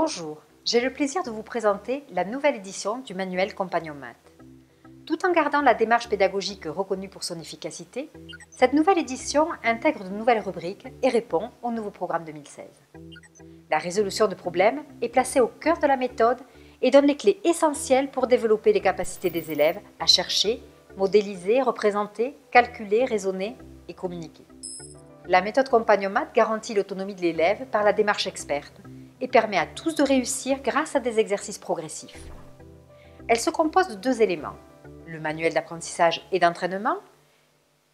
Bonjour, j'ai le plaisir de vous présenter la nouvelle édition du manuel Compagnon Maths. Tout en gardant la démarche pédagogique reconnue pour son efficacité, cette nouvelle édition intègre de nouvelles rubriques et répond au nouveau programme 2016. La résolution de problèmes est placée au cœur de la méthode et donne les clés essentielles pour développer les capacités des élèves à chercher, modéliser, représenter, calculer, raisonner et communiquer. La méthode Compagnon Maths garantit l'autonomie de l'élève par la démarche experte et permet à tous de réussir grâce à des exercices progressifs. Elle se compose de deux éléments, le manuel d'apprentissage et d'entraînement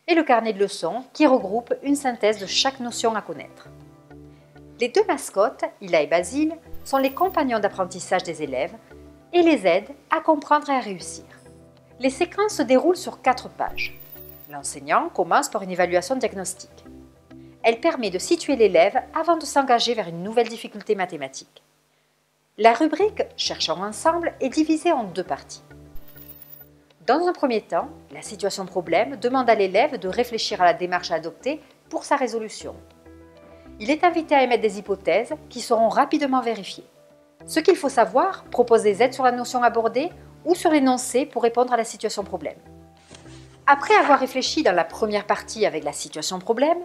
et le carnet de leçons qui regroupe une synthèse de chaque notion à connaître. Les deux mascottes, Ila et Basile, sont les compagnons d'apprentissage des élèves et les aident à comprendre et à réussir. Les séquences se déroulent sur 4 pages. L'enseignant commence par une évaluation diagnostique. Elle permet de situer l'élève avant de s'engager vers une nouvelle difficulté mathématique. La rubrique « Cherchons ensemble » est divisée en 2 parties. Dans un premier temps, la situation problème demande à l'élève de réfléchir à la démarche à adopter pour sa résolution. Il est invité à émettre des hypothèses qui seront rapidement vérifiées. Ce qu'il faut savoir propose des aides sur la notion abordée ou sur l'énoncé pour répondre à la situation problème. Après avoir réfléchi dans la première partie avec la situation problème,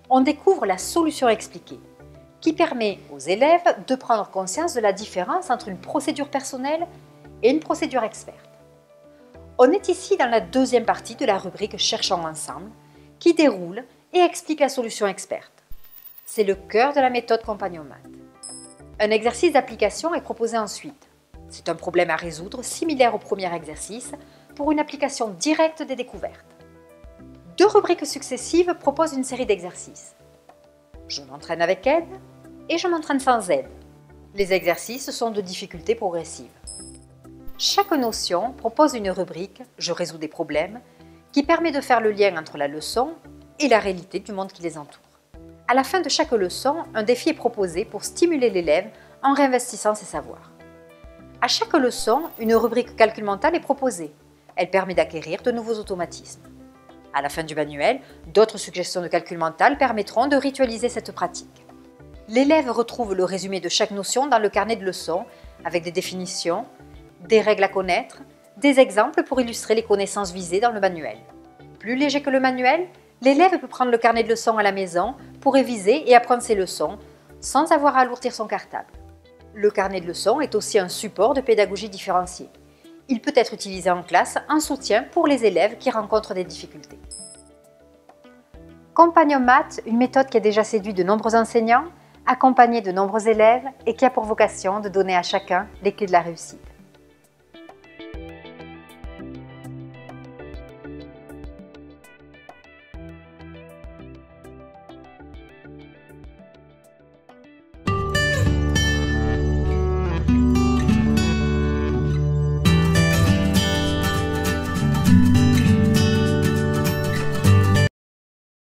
on découvre la solution expliquée, qui permet aux élèves de prendre conscience de la différence entre une procédure personnelle et une procédure experte. On est ici dans la deuxième partie de la rubrique « Cherchons ensemble » qui déroule et explique la solution experte. C'est le cœur de la méthode Compagnon Maths. Un exercice d'application est proposé ensuite. C'est un problème à résoudre similaire au premier exercice pour une application directe des découvertes. 2 rubriques successives proposent une série d'exercices. Je m'entraîne avec aide et je m'entraîne sans aide. Les exercices sont de difficulté progressive. Chaque notion propose une rubrique « Je résous des problèmes » qui permet de faire le lien entre la leçon et la réalité du monde qui les entoure. À la fin de chaque leçon, un défi est proposé pour stimuler l'élève en réinvestissant ses savoirs. À chaque leçon, une rubrique calcul mental est proposée. Elle permet d'acquérir de nouveaux automatismes. À la fin du manuel, d'autres suggestions de calcul mental permettront de ritualiser cette pratique. L'élève retrouve le résumé de chaque notion dans le carnet de leçons avec des définitions, des règles à connaître, des exemples pour illustrer les connaissances visées dans le manuel. Plus léger que le manuel, l'élève peut prendre le carnet de leçons à la maison pour réviser et apprendre ses leçons sans avoir à alourdir son cartable. Le carnet de leçons est aussi un support de pédagogie différenciée. Il peut être utilisé en classe en soutien pour les élèves qui rencontrent des difficultés. Compagnon Maths, une méthode qui a déjà séduit de nombreux enseignants, accompagné de nombreux élèves et qui a pour vocation de donner à chacun les clés de la réussite.